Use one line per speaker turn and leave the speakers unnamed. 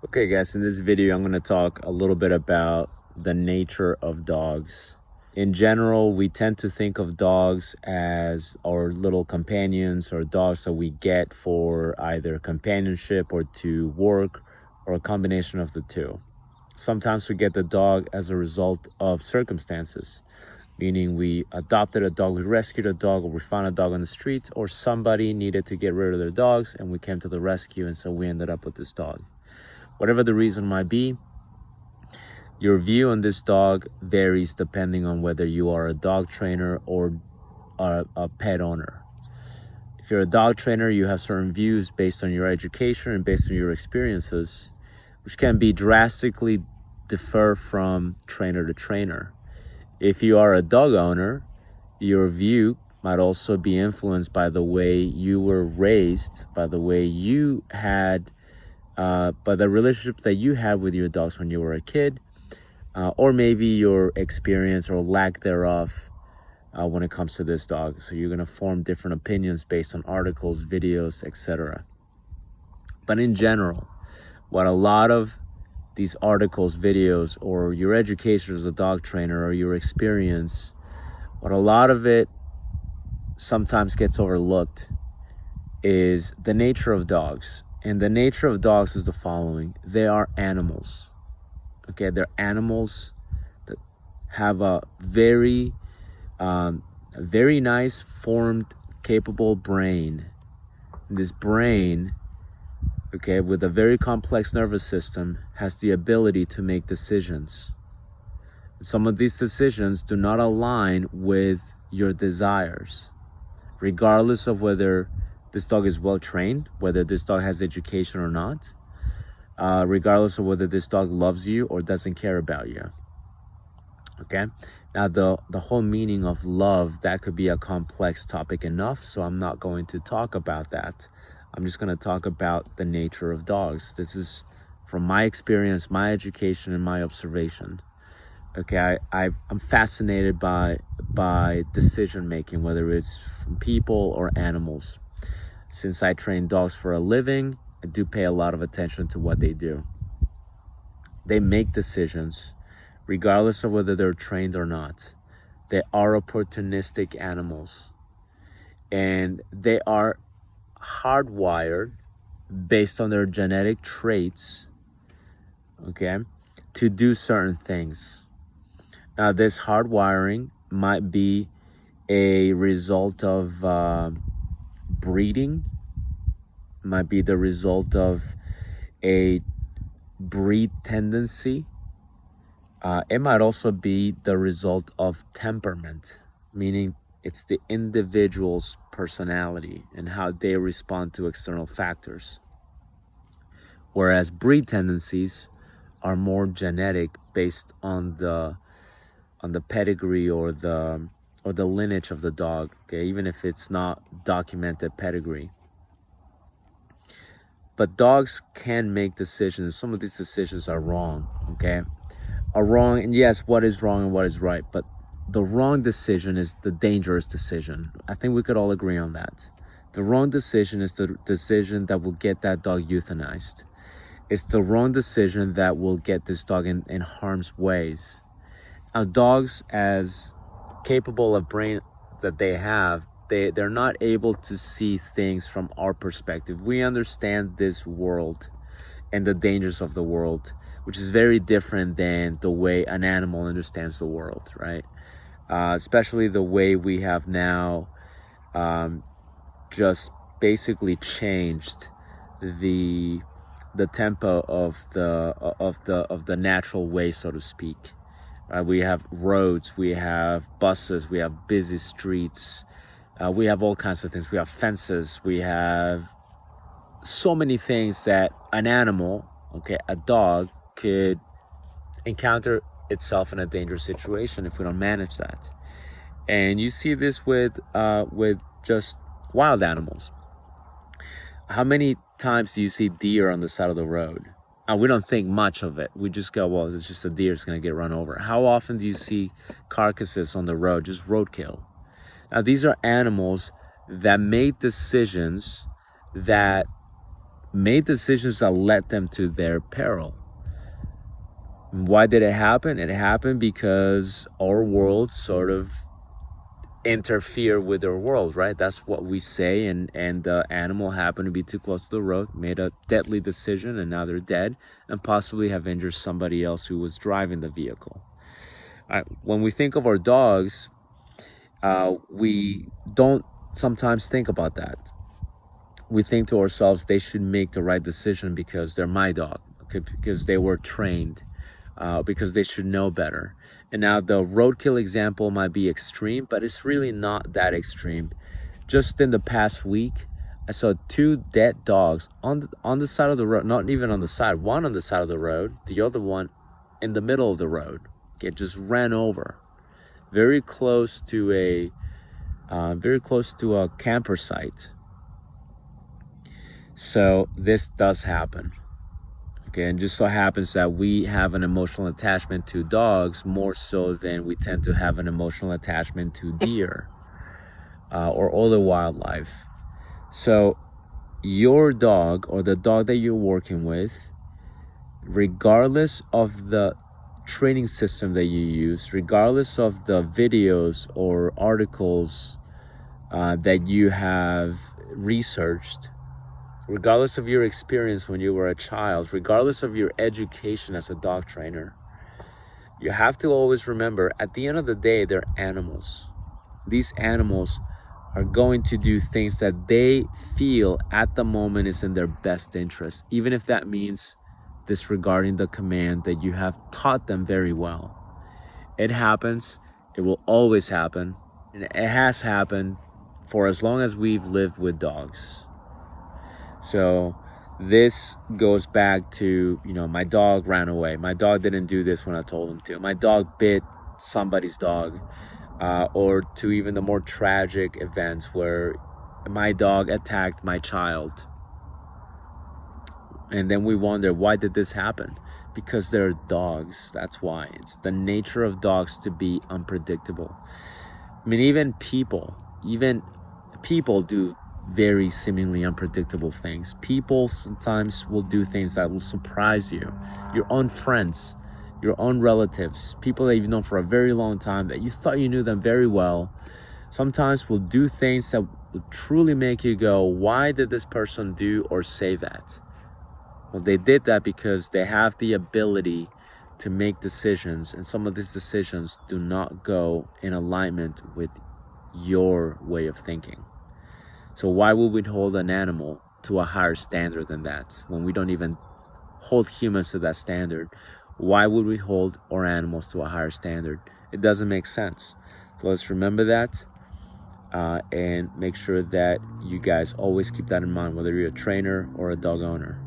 Okay guys, in this video I'm going to talk a little bit about the nature of dogs. In general, we tend to think of dogs as our little companions or dogs that we get for either companionship or to work or a combination of the two. Sometimes we get the dog as a result of circumstances, meaning we adopted a dog, we rescued a dog, or we found a dog on the streets, or somebody needed to get rid of their dogs and we came to the rescue, and so we ended up with this dog. Whatever the reason might be, your view on this dog varies depending on whether you are a dog trainer or a pet owner. If you're a dog trainer, you have certain views based on your education and based on your experiences, which can be drastically differ from trainer to trainer. If you are a dog owner, your view might also be influenced by the way you were raised, by the way you had but the relationship that you had with your dogs when you were a kid, or maybe your experience or lack thereof when it comes to this dog. So you're going to form different opinions based on articles, videos, etc. But in general, what a lot of these articles, videos, or your education as a dog trainer or your experience, what a lot of it sometimes gets overlooked is the nature of dogs. And the nature of dogs is the following. They are animals. Okay, they're animals that have a very nice formed, capable brain. This brain, okay, with a very complex nervous system, has the ability to make decisions. Some of these decisions do not align with your desires, regardless of whether this dog is well trained, whether this dog has education or not, regardless of whether this dog loves you or doesn't care about you. Okay, now the whole meaning of love, that could be a complex topic enough, so I'm not going to talk about that. I'm just going to talk about the nature of dogs. This is from my experience, my education, and my observation. Okay, I'm fascinated by decision making, whether it's from people or animals. Since I train dogs for a living, I do pay a lot of attention to what they do. They make decisions regardless of whether they're trained or not. They are opportunistic animals, and they are hardwired based on their genetic traits, okay, to do certain things. Now, this hardwiring might be a result of breeding, might be the result of a breed tendency. It might also be the result of temperament, meaning it's the individual's personality and how they respond to external factors. Whereas breed tendencies are more genetic, based on the pedigree or the lineage of the dog, okay, even if it's not documented pedigree. But dogs can make decisions. Some of these decisions are wrong, okay? Are wrong, and yes, what is wrong and what is right, but the wrong decision is the dangerous decision. I think we could all agree on that. The wrong decision is the decision that will get that dog euthanized. It's the wrong decision that will get this dog in harm's ways. Now, dogs, as capable of brain that they have, they're not able to see things from our perspective. We understand this world and the dangers of the world, which is very different than the way an animal understands the world, right? Especially the way we have now just basically changed the tempo of the natural way, so to speak. We have roads, we have buses, we have busy streets, we have all kinds of things. We have fences, we have so many things that an animal, okay, a dog, could encounter itself in a dangerous situation if we don't manage that. And you see this with just wild animals. How many times do you see deer on the side of the road? And we don't think much of it. We just go, well, it's just a deer, it's going to get run over. How often do you see carcasses on the road, just roadkill? Now, these are animals that made decisions that made decisions that led them to their peril. Why did it happen? It happened because our world sort of interfere with their world, right? That's what we say. And the animal happened to be too close to the road, made a deadly decision, and now they're dead and possibly have injured somebody else who was driving the vehicle. When we think of our dogs, we don't sometimes think about that. We think to ourselves, they should make the right decision because they're my dog, because they were trained, because they should know better. And now the roadkill example might be extreme, but it's really not that extreme. Just in the past week, I saw 2 dead dogs on the side of the road, not even on the side, one on the side of the road, the other one in the middle of the road. It just ran over, very close to a camper site. So this does happen. Okay, and just so happens that we have an emotional attachment to dogs more so than we tend to have an emotional attachment to deer or other wildlife. So your dog or the dog that you're working with, regardless of the training system that you use, regardless of the videos or articles that you have researched, regardless of your experience when you were a child, regardless of your education as a dog trainer, you have to always remember, at the end of the day, they're animals. These animals are going to do things that they feel at the moment is in their best interest, even if that means disregarding the command that you have taught them very well. It happens. It will always happen. And it has happened for as long as we've lived with dogs. So this goes back to, my dog ran away. My dog didn't do this when I told him to. My dog bit somebody's dog. Or to even the more tragic events where my dog attacked my child. And then we wonder, why did this happen? Because they're dogs. That's why. It's the nature of dogs to be unpredictable. I mean, even people do very seemingly unpredictable things. People sometimes will do things that will surprise you. Your own friends, your own relatives, people that you've known for a very long time that you thought you knew them very well, sometimes will do things that will truly make you go, why did this person do or say that? Well, they did that because they have the ability to make decisions, and some of these decisions do not go in alignment with your way of thinking. So why would we hold an animal to a higher standard than that when we don't even hold humans to that standard? Why would we hold our animals to a higher standard? It doesn't make sense. So let's remember that and make sure that you guys always keep that in mind, whether you're a trainer or a dog owner.